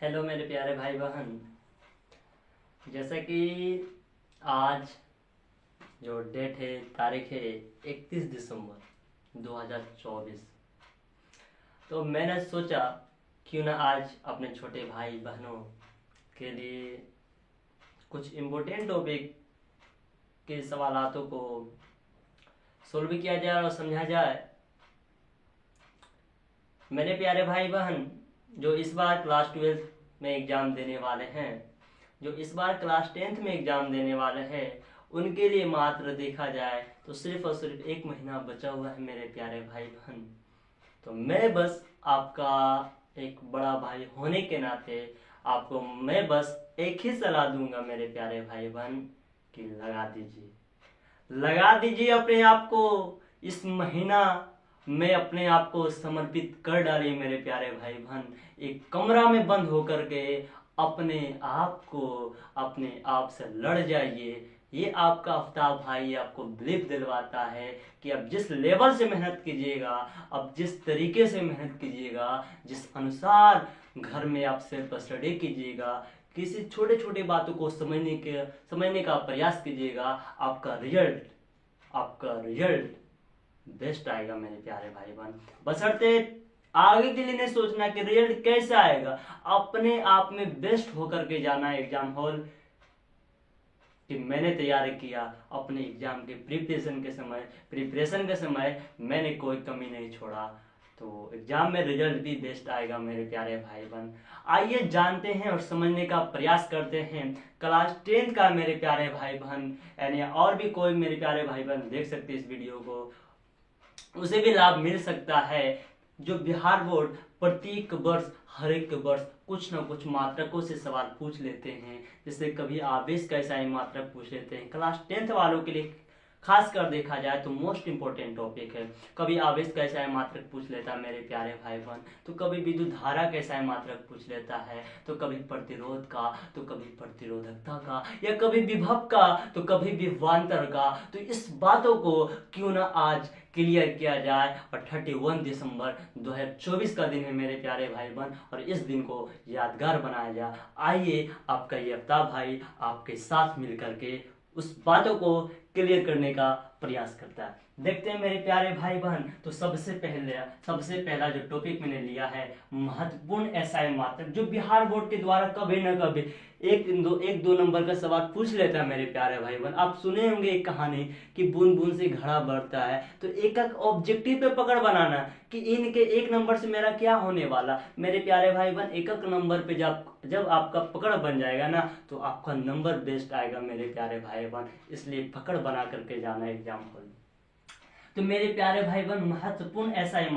Hello मेरे प्यारे भाई बहन। जैसा कि आज जो डेट है, तारीख है 31 दिसंबर 2024। तो मैंने सोचा क्यों ना आज अपने छोटे भाई बहनों के लिए कुछ इम्पोर्टेंट टॉपिक के सवालातों को सोल्व किया जाए और समझा जाए। मेरे प्यारे भाई बहन जो इस बार क्लास 12 में एग्ज़ाम देने वाले हैं, जो इस बार क्लास 10th में एग्ज़ाम देने वाले हैं, उनके लिए मात्र देखा जाए तो सिर्फ और सिर्फ 1 महीना बचा हुआ है मेरे प्यारे भाई बहन। तो मैं बस आपका एक बड़ा भाई होने के नाते आपको मैं बस एक ही सलाह दूंगा मेरे प्यारे भाई बहन कि लगा दीजिए अपने आप को। इस महीना में अपने आप को समर्पित कर डालिए मेरे प्यारे भाई बहन। एक कमरा में बंद होकर के अपने आप को अपने आप से लड़ जाइए। ये आपका आफ्ताब भाई आपको बिलीव दिलवाता है कि अब जिस लेवल से मेहनत कीजिएगा, अब जिस तरीके से मेहनत कीजिएगा, जिस अनुसार घर में आप सेल्फ स्टडी कीजिएगा, किसी छोटे छोटे बातों को समझने का प्रयास कीजिएगा, आपका रिजल्ट बेस्ट आएगा मेरे प्यारे भाई बहन। बशर्ते आगे के लिए नहीं सोचना कि रिजल्ट कैसे आएगा, अपने आप में बेस्ट होकर के जाना है एग्जाम हॉल। कि मैंने तैयारी किया अपने एग्जाम के प्रिपरेशन के समय मैंने कोई कमी नहीं छोड़ा, तो एग्जाम में रिजल्ट भी बेस्ट आएगा मेरे प्यारे भाई बहन। आइए जानते हैं और समझने का प्रयास करते हैं क्लास 10 का मेरे प्यारे भाई बहन, यानी और भी कोई मेरे प्यारे भाई बहन देख सकते इस वीडियो को, उसे भी लाभ मिल सकता है। जो बिहार बोर्ड प्रत्येक वर्ष हर एक वर्ष कुछ न कुछ मात्रकों से सवाल पूछ लेते हैं, जैसे कभी आवेश का ऐसा ही मात्रक पूछ लेते हैं। क्लास 10th वालों के लिए खास कर देखा जाए तो मोस्ट इंपॉर्टेंट टॉपिक है। कभी आवेश कैसा है मात्रक पूछ लेता है मेरे प्यारे भाई बहन, तो कभी विद्युत धारा कैसा है मात्रक पूछ लेता है, तो कभी प्रतिरोध का, तो कभी प्रतिरोधकता का, या कभी विभव का, तो कभी विभवांतर का। तो इस बातों को क्यों ना आज क्लियर किया जाए। और 31 दिसंबर 2024 का दिन है मेरे प्यारे भाई बहन, और इस दिन को यादगार बनाया जाए। आइए आपका ये आफ्ताब भाई आपके साथ मिलकर के उस बातों को क्लियर करने का प्रयास करता है। देखते हैं मेरे प्यारे भाई बहन। तो सबसे पहला जो टॉपिक मैंने लिया है महत्वपूर्ण एसआई मात्रक, जो बिहार बोर्ड के द्वारा कभी न कभी एक दो नंबर का सवाल पूछ लेता है मेरे प्यारे भाई बहन। आप सुने होंगे एक कहानी कि बूंद बूंद से घड़ा बढ़ता है, तो एक एक ऑब्जेक्टिव पे पकड़ बनाना कि इनके 1 नंबर से मेरा क्या होने वाला। मेरे प्यारे भाई बहन एक एक नंबर पे जब आपका पकड़ बन जाएगा ना, तो आपका नंबर बेस्ट आएगा मेरे प्यारे भाई बहन। इसलिए पकड़ बना करके जाना एग्जाम हॉल। तो मेरे प्यारे भाई बहन महत्वपूर्ण एसआई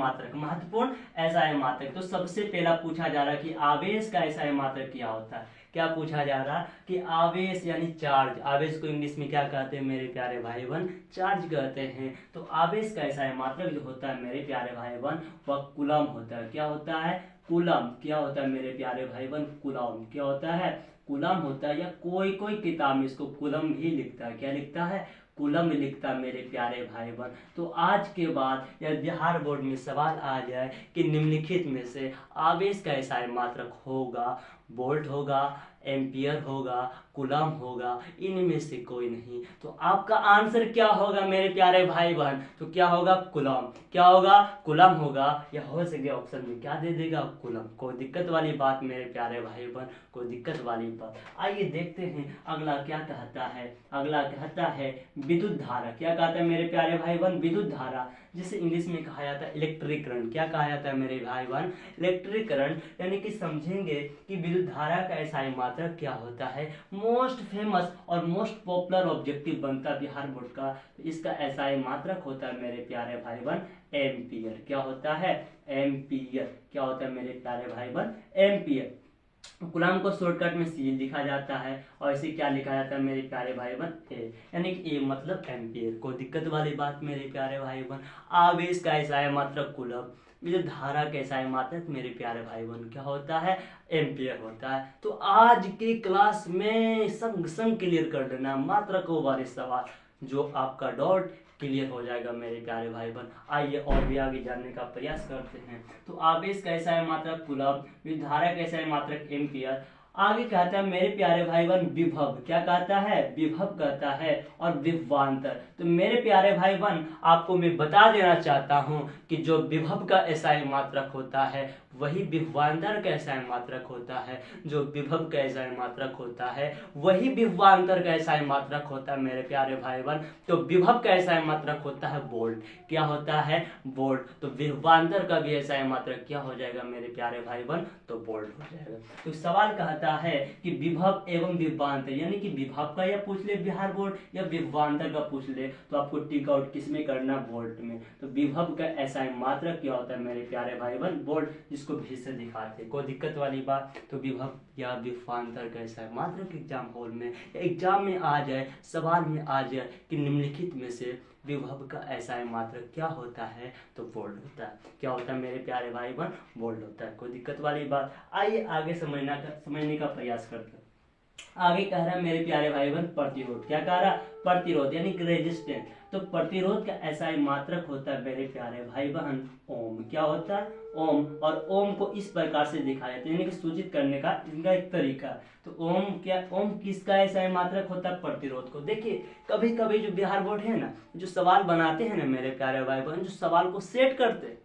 मात्रक, तो सबसे पहला पूछा जा रहा है कि आवेश का एसआई मात्रक क्या होता है। क्या पूछा जा रहा कि आवेश यानी चार्ज, आवेश को इंग्लिश में क्या कहते हैं मेरे प्यारे भाई बहन, चार्ज कहते हैं। तो आवेश का एसआई मात्रक जो होता है मेरे प्यारे भाई बहन वह कूलम होता है। क्या होता है? कूलम। क्या होता है मेरे प्यारे भाई बहन? कूलम। क्या होता है? कूलम होता है, या कोई कोई किताब में इसको कूलम भी लिखता है। क्या लिखता है? कूलम लिखता मेरे प्यारे भाई बहन। तो आज के बाद या बिहार बोर्ड में सवाल आ जाए कि निम्नलिखित में से आवेश का एसआई मात्रक होगा, वोल्ट होगा, एम्पियर होगा, कूलम होगा, इनमें से कोई नहीं, तो आपका आंसर क्या होगा मेरे प्यारे भाई बहन? तो क्या होगा? कूलम। क्या होगा? कूलम होगा, या हो सके ऑप्शन में क्या दे देगा? कूलम। कोई दिक्कत वाली बात मेरे प्यारे भाई बहन, कोई दिक्कत वाली बात। आइए देखते हैं अगला क्या कहता है। अगला कहता है विद्युत धारा। क्या कहता है मेरे प्यारे भाई बहन? विद्युत धारा, जिसे इंग्लिश में कहा जाता है इलेक्ट्रिक करंट। क्या कहा जाता है मेरे भाई बहन? Electric current. यानी कि समझेंगे कि विद्युत धारा का एसआई मात्रक क्या होता है। मोस्ट फेमस और मोस्ट पॉपुलर ऑब्जेक्टिव बनता है बिहार बोर्ड का, तो इसका एसआई मात्रक होता है मेरे प्यारे भाई बहन एम्पियर। क्या होता है? एम्पियर। क्या होता है मेरे प्यारे भाई बहन? एम्पियर। कूलम को शॉर्टकट में सी लिखा जाता है, और इसे क्या लिखा जाता है मेरे प्यारे भाई बहन? ए। यानी कि ए मतलब एम्पियर। कोई दिक्कत वाली बात मेरे प्यारे भाई बहन। आवेश का एसआई मात्रक कूलम, विद्युत धारा का एसआई मात्रक मेरे प्यारे भाई बहन क्या होता है? एम्पियर होता है। तो आज की क्लास में संग संग क्लियर कर लेना मात्रकों वाले सवाल। जो आपका डाउट क्लियर हो जाएगा मेरे प्यारे भाई बहन। आइए और भी आगे जानने का प्रयास करते हैं। तो आवेश कैसा है मात्रक कूलम, विद्युत कैसा है मात्रक एम्पियर। आगे कहता है मेरे प्यारे भाई बहन विभव, क्या कहता है, विभव कहता है, और विभवांतर। तो मेरे प्यारे भाई बहन आपको मैं बता देना चाहता हूं कि जो विभव का एसआई मात्रक होता है वही विभवांतर का एसआई मात्रक होता है, जो विभव का एसआई मात्रक होता है वही विभवांतर का एसआई मात्रक होता है मेरे प्यारे भाई बहन। तो विभव का एसआई मात्रक होता है वोल्ट, क्या होता है, वोल्ट। तो विभवांतर का भी एसआई मात्रक क्या हो जाएगा मेरे प्यारे भाई बहन, तो वोल्ट हो जाएगा। तो सवाल कहता है कि विभव एवं विभवांतर, यानी कि विभव का या पूछ ले बिहार बोर्ड या विभवांतर का पूछ ले, तो आपको टिक आउट किस में करना, वोल्ट में। तो विभव का एसआई मात्रक क्या होता है मेरे प्यारे भाई बहन, वोल्ट, जिसको भी से दिखाते, कोई दिक्कत वाली बात। तो विभव या विभवांतर का एसआई मात्रक एग्जाम हॉल में या एग्जाम में आ जाए, सवाल में आ जाए कि निम्नलिखित में से विभव का एसआई मात्रक क्या होता है, तो वोल्ट होता है। क्या होता है मेरे प्यारे भाई बहन, वोल्ट होता है, कोई दिक्कत वाली बात। आइए आगे समझने का प्रयास करते हैं। आगे कह रहा है मेरे प्यारे भाई बहन प्रतिरोध, क्या कह रहा, प्रतिरोध यानी रेजिस्टेंस। तो प्रतिरोध का एसआई मात्रक होता है मेरे प्यारे भाई बहन ओम, क्या होता है, ओम। और ओम को इस प्रकार से दिखाया जाता है, यानी कि सूचित करने का इनका एक तरीका। तो ओम क्या, ओम किसका एसआई मात्रक होता है, प्रतिरोध को। देखिए कभी कभी जो बिहार बोर्ड है ना, जो सवाल बनाते हैं ना मेरे प्यारे भाई बहन, जो सवाल को सेट करते हैं,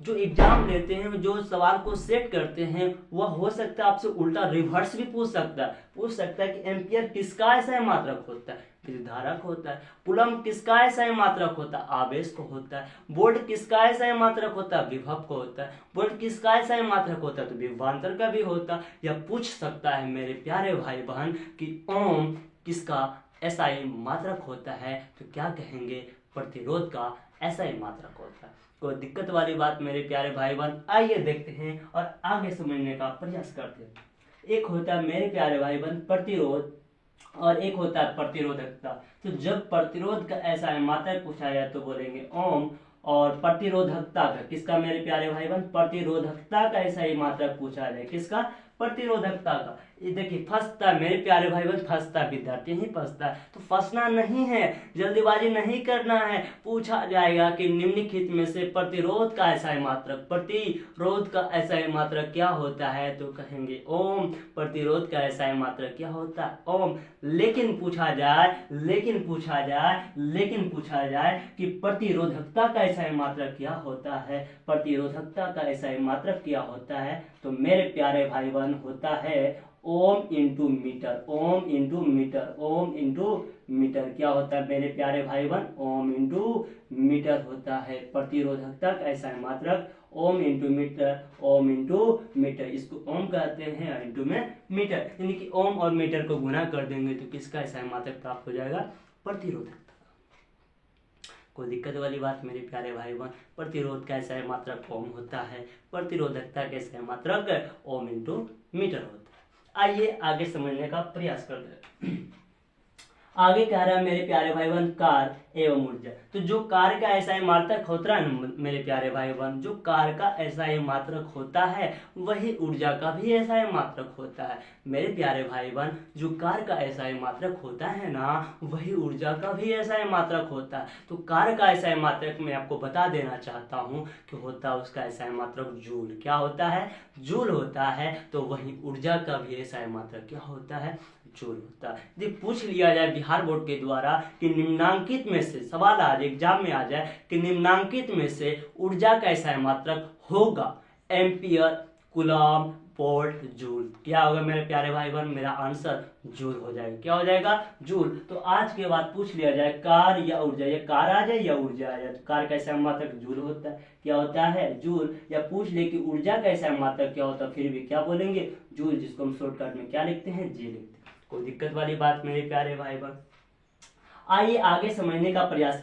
जो एग्जाम लेते हैं, जो सवाल को सेट करते हैं, वह हो सकता है आपसे उल्टा रिवर्स भी पूछ सकता है कि एम्पियर किसका एसआई मात्रक होता है, विद्युत होता है। कूलम किसका एसआई मात्रक होता है, आवेश को होता है। वोल्ट किसका एसआई मात्रक होता है, विभव को होता है। वोल्ट किसका एसआई मात्रक होता है, तो विभवांतर का भी होता है। या पूछ सकता है मेरे प्यारे भाई बहन कि ओम किसका एसआई मात्रक होता है, तो क्या कहेंगे, प्रतिरोध का एसआई मात्रक होता है। कोई दिक्कत वाली बात मेरे प्यारे भाई बहन। आइए देखते हैं और आगे समझने का प्रयास करते हैं। एक होता है मेरे प्यारे भाई बहन प्रतिरोध और एक होता है प्रतिरोधकता। तो जब प्रतिरोध का एसआई मात्रक पूछा जाए तो बोलेंगे ओम, और प्रतिरोधकता का, किसका मेरे प्यारे भाई बहन, प्रतिरोधकता का एसआई मात्रक पूछा जाए, किसका, प्रतिरोधकता का। ये देखिए फंसता मेरे प्यारे भाई बहन, फंसता विद्यार्थी ही फंसता है, तो फंसना नहीं है, जल्दीबाजी नहीं करना है। पूछा जाएगा कि निम्नलिखित में से प्रतिरोध का एसआई मात्रक, प्रतिरोध का एसआई मात्रक क्या होता है, तो कहेंगे ओम। प्रतिरोध का एसआई मात्रक क्या होता है, ओम। लेकिन पूछा जाए कि प्रतिरोधकता का एसआई मात्रक क्या होता है, प्रतिरोधकता का एसआई मात्रक क्या होता है, तो मेरे प्यारे भाई बहन होता है ohm into metre, ohm into metre, ohm into metre. क्या होता है मेरे प्यारे भाई बहन, ओम इंटू मीटर होता है प्रतिरोधकता का एसआई मात्रक, ohm into metre, ohm into metre. इसको ओम कहते हैं, इंटू में मीटर, यानी कि ओम और मीटर को गुना कर देंगे तो किसका एसआई मात्रक प्राप्त हो जाएगा, प्रतिरोधकता। कोई दिक्कत वाली बात मेरे प्यारे भाई बहन। प्रतिरोध का एसआई मात्रक ओम होता है, प्रतिरोधकता का एसआई मात्रक ओम इंटू मीटर होता है। आइए आगे समझने का प्रयास करते हैं। आगे कह रहा है मेरे प्यारे भाई बहन कार एवं ऊर्जा। तो जो कार का एसआई मात्रक होता है ना मेरे प्यारे भाई बहन, जो कार का एसआई मात्रक होता है वही ऊर्जा का भी एसआई मात्रक होता है मेरे प्यारे भाई बहन। जो कार का एसआई मात्रक होता है ना वही ऊर्जा का भी एसआई मात्रक होता है। तो कार का एसआई मात्रक मैं आपको बता देना चाहता हूँ कि होता है उसका एसआई मात्रक जूल। क्या होता है, जूल होता है। तो वही ऊर्जा का भी एसआई मात्रक क्या होता है, जूल होता है। यदि पूछ लिया जाए बिहार बोर्ड के द्वारा कि निम्नांकित में से, सवाल आज एग्जाम में आ जाए कि निम्नांकित में से ऊर्जा का एसआई मात्रक होगा एम्पियर, कूलम, वोल्ट, जूल, क्या होगा मेरे प्यारे भाई बहन, मेरा आंसर जूल हो जाएगा। क्या हो जाएगा, जूल। तो आज के बाद पूछ लिया जाए कार या ऊर्जा, या कार आ जाए या ऊर्जा आ जाए, तो कार का एसआई मात्रक जूल होता है। क्या होता है, जूल। या पूछ ले कि ऊर्जा का एसआई मात्रक क्या होता है, फिर भी क्या बोलेंगे, जूल, जिसको हम शॉर्टकट में क्या लिखते हैं, जी लिखते हैं। कोई दिक्कत वाली बात मेरे प्यारे भाई बहन। आइए आगे समझने का प्रयास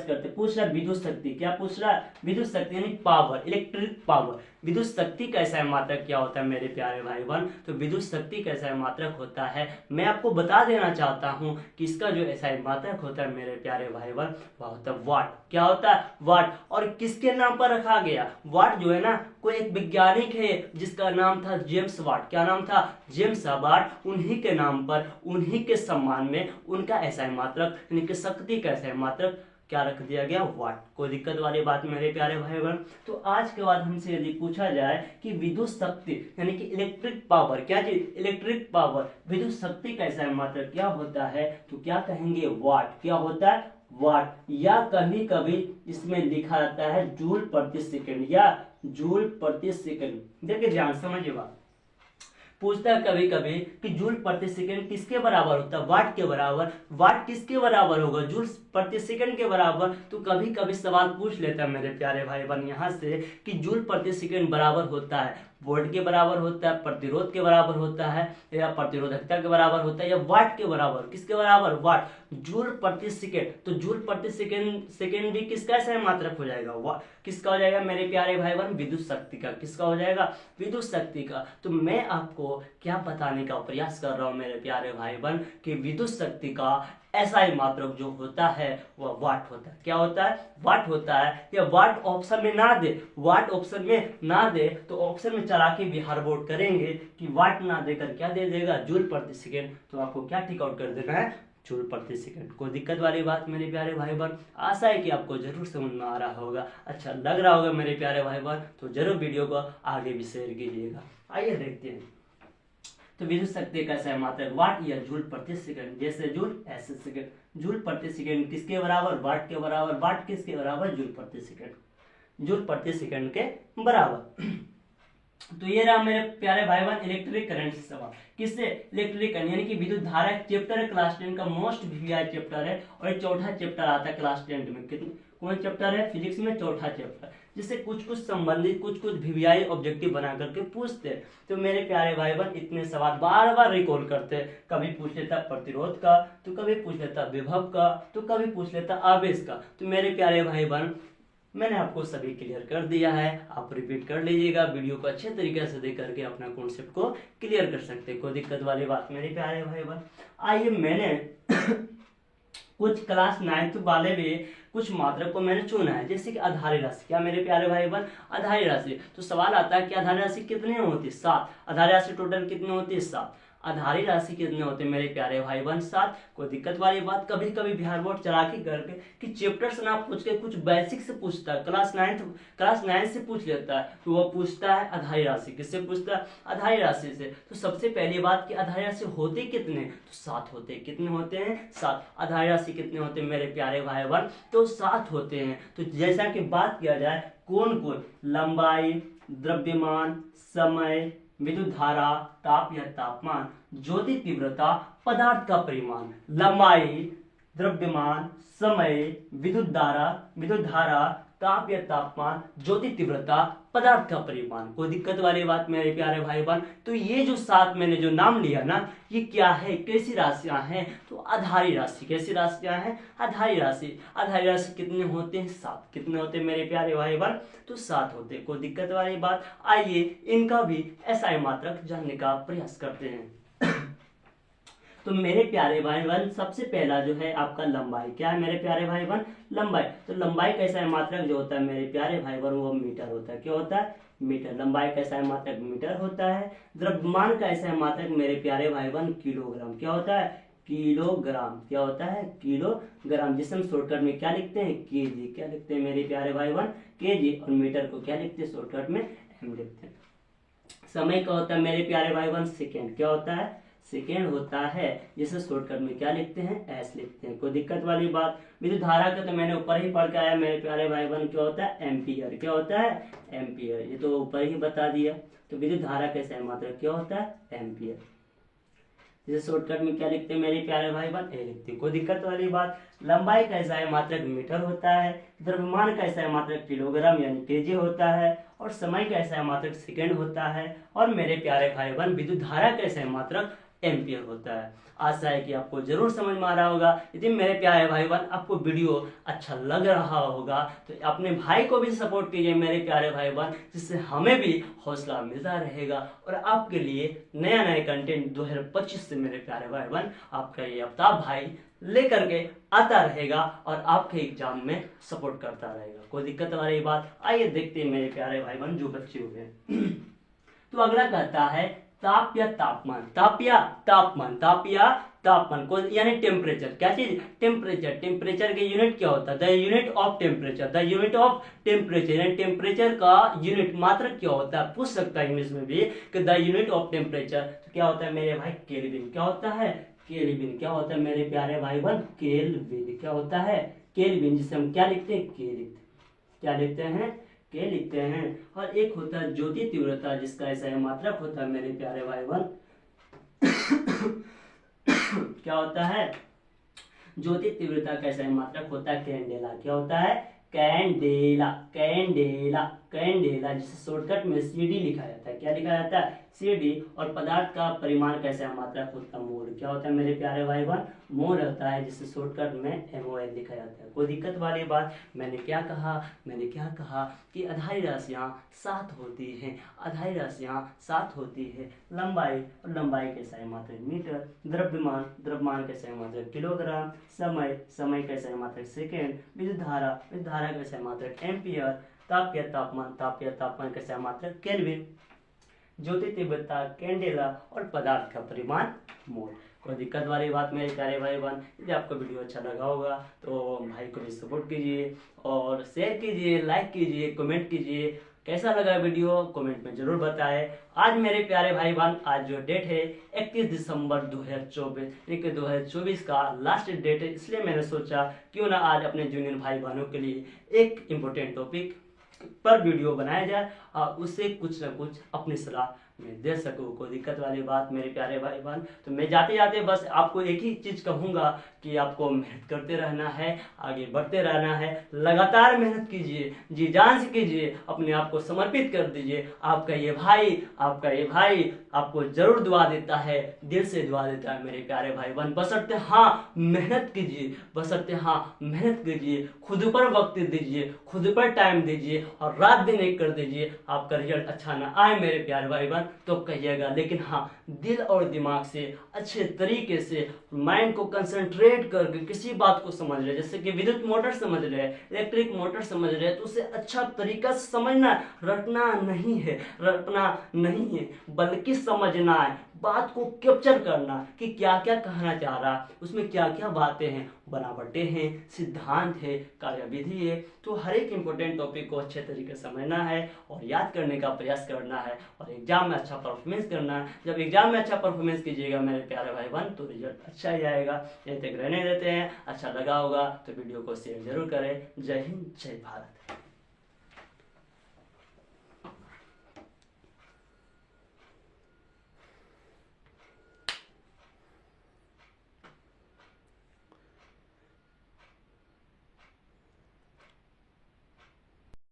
करते। पूछ रहा विद्युत शक्ति, क्या पूछ रहा, विद्युत शक्ति यानी पावर, इलेक्ट्रिक पावर। विद्युत शक्ति का एसआई मात्रक क्या होता है मेरे प्यारे भाई बहन? तो विद्युत शक्ति का एसआई मात्रक होता है, मैं आपको बता देना चाहता हूं कि इसका जो एसआई मात्रक होता है मेरे प्यारे भाई बहन वह होता है वाट। क्या होता है? वाट। और किसके नाम पर रखा गया? वाट जो है ना, कोई एक वैज्ञानिक है जिसका नाम था जेम्स वाट। क्या नाम था? James Watt. उन्हीं के नाम पर, उन्हीं के सम्मान में उनका एसआई मात्रक यानी कि शक्ति का एसआई मात्रक क्या रख दिया गया? वाट। कोई दिक्कत वाली बात मेरे प्यारे भाई बहन? तो आज के बाद हमसे यदि पूछा जाए कि विद्युत शक्ति यानी कि इलेक्ट्रिक पावर, क्या चीज? इलेक्ट्रिक पावर, विद्युत शक्ति का एसआई मात्रक क्या होता है? तो क्या कहेंगे? वाट। क्या होता है? वाट। या कभी कभी इसमें लिखा रहता है जूल प्रति सेकंड या जूल प्रति सेकंड। देखिए ध्यान समझिए बात, पूछता है कभी कभी कि जूल प्रति सेकंड किसके बराबर होता है? वाट के बराबर। वाट किसके बराबर होगा? जूल प्रति सेकंड के बराबर। तो कभी कभी सवाल पूछ लेता है मेरे प्यारे भाई बहन यहाँ से कि जूल प्रति सेकंड बराबर होता है वोल्ट के बराबर होता है, प्रतिरोध के बराबर होता है, या प्रतिरोधकता के बराबर होता है, या वाट के बराबर? किसके बराबर? वाट। जूल प्रति सेकंड। तो जूल प्रति सेकंड भी किसका एसआई मात्रक हो जाएगा? वाट। किसका हो जाएगा मेरे प्यारे भाई बहन? विद्युत शक्ति का। किसका हो जाएगा? विद्युत शक्ति का। तो मैं आपको क्या बताने का प्रयास कर रहा हूं मेरे प्यारे भाई बहन कि विद्युत शक्ति का एसआई मात्रक जो होता है वह वाट होता है। क्या होता है? वाट होता है। या वाट ऑप्शन में ना दे, वाट ऑप्शन में ना दे तो ऑप्शन में चला के बिहार बोर्ड करेंगे कि वाट ना देकर क्या दे देगा? जूल प्रति सेकंड। तो आपको क्या टिक आउट कर देना है? जूल प्रति सेकंड। कोई दिक्कत वाली बात मेरे प्यारे भाई बहन? आशा है कि आपको जरूर समझ में आ रहा होगा, अच्छा लग रहा होगा मेरे प्यारे भाई बहन, तो जरूर वीडियो को आगे भी शेयर कीजिएगा। आइए देखते हैं। तो विद्युत शक्ति का एसआई मात्रक वाट या जूल प्रति सेकंड। जैसे जूल ऐसे सेकंड। जूल प्रति सेकंड किसके बराबर? वाट के बराबर। वाट किसके बराबर? जूल प्रति सेकंड। जूल प्रति सेकंड के बराबर। तो ये रहा मेरे प्यारे भाई बहन इलेक्ट्रिक करंट से सवाल। किससे? इलेक्ट्रिक करंट यानी कि विद्युत धारा एक चैप्टर है क्लास 10 का, मोस्ट वीवीआई चैप्टर है, और ये चौथा चैप्टर आता है क्लास 10 में। कितने कौन चैप्टर है? फिजिक्स में चौथा चैप्टर, जिससे कुछ कुछ संबंधित कुछ कुछ वीवीआई ऑब्जेक्टिव बना करके पूछते हैं। तो मेरे प्यारे भाई बहन इतने सवाल बार बार रिकॉल करते हैं। कभी पूछ लेता प्रतिरोध का, तो कभी पूछ लेता विभव का, तो कभी पूछ लेता आवेश का। तो मेरे प्यारे भाई बहन मैंने आपको सभी क्लियर कर दिया है, आप रिपीट कर लीजिएगा, वीडियो को अच्छे तरीके से देख करके अपना कॉन्सेप्ट को क्लियर कर सकते हैं। कोई दिक्कत वाली बात मेरे प्यारे भाई बहन? आइए मैंने कुछ क्लास 9 वाले भी कुछ मात्रक को मैंने चुना है, जैसे कि आधारी राशि। क्या मेरे प्यारे भाई बहन? आधारी राशि। तो सवाल आता है कि आधारी राशि कितने होती है? 7। आधारी राशि टोटल कितनी होती है? 7। आधारी राशि कितने होते हैं मेरे प्यारे भाई बहन? 7। कोई दिक्कत वाली बात? कभी कभी बिहार बोर्ड चला के करके कि चैप्टर से ना पूछ के कुछ बेसिक से पूछता है, क्लास 9 से पूछ लेता है। तो वो पूछता है आधारी राशि। किससे पूछता है? आधारी राशि से। तो सबसे पहली बात कि आधारी राशि होते कितने? तो 7 होते हैं। कितने होते हैं? 7। आधारी राशि कितने होते हैं मेरे प्यारे भाई बहन? तो 7 होते हैं। तो जैसा कि बात किया जाए कौन कौन? लंबाई, द्रव्यमान, समय, विद्युत धारा, ताप या तापमान, ज्योति तीव्रता, पदार्थ का परिमाण। लंबाई, द्रव्यमान, समय, विद्युत धारा, ताप या तापमान, ज्योति तीव्रता, पदार्थ का परिमाण। कोई दिक्कत वाली बात मेरे प्यारे भाई बहन? तो ये जो 7 मैंने जो नाम लिया ना, ये क्या है? कैसी राशियां हैं? तो आधारी राशि। कैसी राशियां हैं? आधारी राशि। आधारी राशि कितने होते हैं? 7। कितने होते हैं मेरे प्यारे भाई बहन? तो 7 होते हैं। कोई दिक्कत वाली बात? आइए इनका भी एसआई मात्रक जानने का प्रयास करते हैं। तो मेरे प्यारे भाई बहन सबसे पहला जो है आपका लंबाई। क्या है मेरे प्यारे भाई बहन? लंबाई। तो लंबाई का एसआई मात्रक जो होता है मेरे प्यारे भाई बहन वो मीटर होता है। क्या होता है? मीटर। लंबाई का एसआई मात्रक मीटर होता है। द्रव्यमान का एसआई मात्रक मेरे प्यारे भाई बहन किलोग्राम। क्या होता है? किलोग्राम। क्या होता है? किलोग्राम, जिसे हम शॉर्टकट में क्या लिखते हैं? केजी। क्या लिखते हैं मेरे प्यारे भाई बहन? केजी। और मीटर को क्या लिखते हैं शॉर्टकट में? एम लिखते हैं। समय का होता है मेरे प्यारे भाई बहन सेकेंड। क्या होता है? सेकेंड होता है, जिसे शॉर्टकट में क्या लिखते हैं? एस लिखते हैं। कोई दिक्कत वाली बात? विद्युत धारा का तो मैंने ऊपर ही पढ़ के आया मेरे प्यारे भाई बहन। क्या होता है? एम्पियर। क्या होता है? एम्पियर। ये तो ऊपर ही बता दिया। तो विद्युत धारा का एसआई मात्रक क्या होता है? एम्पियर। जिसे शॉर्टकट में क्या लिखते हैं मेरे प्यारे भाई बहन? ए लिखते हैं। कोई दिक्कत वाली बात? लंबाई का एसआई मात्रक मीटर होता है। द्रव्यमान का एसआई मात्रक किलोग्राम यानी केजी होता है। और समय का एसआई मात्रक सेकेंड होता है। और मेरे प्यारे भाई बहन विद्युत धारा का एसआई मात्रक एम्पियर होता है। आशा है कि आपको जरूर समझ में आ रहा होगा। यदि मेरे प्यारे भाई बहन आपको वीडियो अच्छा लग रहा होगा तो अपने भाई को भी सपोर्ट कीजिए मेरे प्यारे भाई बहन, जिससे हमें भी हौसला मिलता रहेगा और आपके लिए नया नया कंटेंट 2025 से मेरे प्यारे भाई बहन आपका ये आफ्ताब भाई लेकर के आता रहेगा और आपके एग्जाम में सपोर्ट करता रहेगा। कोई दिक्कत वाली बात, आइए देखते हैं मेरे प्यारे भाई बहन जो बच्चे हुए। तो अगला कहता है ताप या तापमान, ताप या तापमान, ताप या तापमान को यानी टेम्परेचर। क्या चीज? टेम्परेचर। टेम्परेचर के यूनिट क्या होता है? The unit of temperature, the unit of temperature यानी टेम्परेचर का यूनिट मात्रक क्या होता है? पूछ सकता है इंग्लिश में भी कि द यूनिट ऑफ टेम्परेचर तो क्या होता है मेरे भाई? केल्विन। क्या होता है? केल्विन। क्या होता है मेरे प्यारे भाई बहन? केल्विन। क्या होता है? केल्विन, जिसे हम क्या लिखते हैं? के लिखते हैं। क्या लिखते हैं? के लिखते हैं। और एक होता है ज्योति तीव्रता, जिसका ऐसा मात्रक होता है मेरे प्यारे भाई बहन क्या होता है? ज्योति तीव्रता का ऐसा मात्रक होता है कैंडेला। क्या होता है? कैंडेला। कैंडेला। कैंडेला, जिसे शॉर्टकट में सीडी लिखा जाता है। क्या लिखा जाता है? सीडी। और पदार्थ का परिमाण कैसा मात्रक होता है? मोल। क्या होता है मेरे प्यारे भाई बहन? मोल होता है, जिसे शॉर्टकट में MOL लिखा जाता है। कोई दिक्कत वाली बात? मैंने क्या कहा कि आधारी राशियां 7 होती हैं। आधारी राशियां 7 होती है। लंबाई, और लंबाई कैसा मात्रक? मीटर। द्रव्यमान, द्रव्यमान कैसा मात्रक? किलोग्राम। समय, समय कैसा मात्रक? सेकेंड। विद्युत धारा, विद्युत धारा कैसा मात्रक? एम्पियर। ताप या तापमान, ताप या तापमान कैसा मात्रक? केल्विन। ज्योति तीव्रता कैंडेला और पदार्थ का परिमाण मोल। कोई दिक्कत वाली बात मेरे प्यारे भाई बहन? यदि आपको वीडियो अच्छा लगा होगा तो भाई को भी सपोर्ट कीजिए और शेयर कीजिए, लाइक कीजिए, कमेंट कीजिए। कैसा लगा वीडियो कमेंट में जरूर बताएं। आज मेरे प्यारे भाई बहन, आज जो डेट है 31 दिसंबर 2024, 2024 का लास्ट डेट है, इसलिए मैंने सोचा क्यों ना आज अपने जूनियर भाई बहनों के लिए एक इम्पोर्टेंट टॉपिक पर वीडियो बनाया जाए और उससे कुछ ना कुछ अपनी सलाह मैं दे सकूँ। कोई दिक्कत वाली बात मेरे प्यारे भाई बहन? तो मैं जाते जाते बस आपको एक ही चीज़ कहूँगा कि आपको मेहनत करते रहना है, आगे बढ़ते रहना है, लगातार मेहनत कीजिए, जी जान से कीजिए, अपने आप को समर्पित कर दीजिए। आपका ये भाई आपको जरूर दुआ देता है, दिल से दुआ देता है मेरे प्यारे भाई बहन। बशर्ते हाँ मेहनत कीजिए, बशर्ते हाँ मेहनत कीजिए, खुद पर वक्त दीजिए, खुद पर टाइम दीजिए और रात दिन एक कर दीजिए। आपका रिजल्ट अच्छा ना आए मेरे प्यारे भाई बहन तो कहिएगा, लेकिन हाँ दिल और दिमाग से अच्छे तरीके से माइंड को कंसंट्रेट करके किसी बात को समझ रहे, जैसे कि विद्युत मोटर समझ रहे, इलेक्ट्रिक मोटर समझ रहे, तो उसे अच्छा तरीका से समझना, रटना नहीं है बल्कि समझना है, बात को कैप्चर करना कि क्या क्या कहना चाह रहा, उसमें क्या क्या बातें हैं, बनावटें हैं, सिद्धांत है, कार्यविधि है। तो हर एक इंपॉर्टेंट टॉपिक को अच्छे तरीके से समझना है और याद करने का प्रयास करना है और एग्जाम में अच्छा परफॉर्मेंस करना है। जब एग्जाम में अच्छा परफॉर्मेंस कीजिएगा मेरे प्यारे भाई बहन तो रिजल्ट अच्छा ही आएगा। यहीं तक रहने देते हैं। अच्छा लगा होगा तो वीडियो को शेयर जरूर करें। जय हिंद, जय भारत।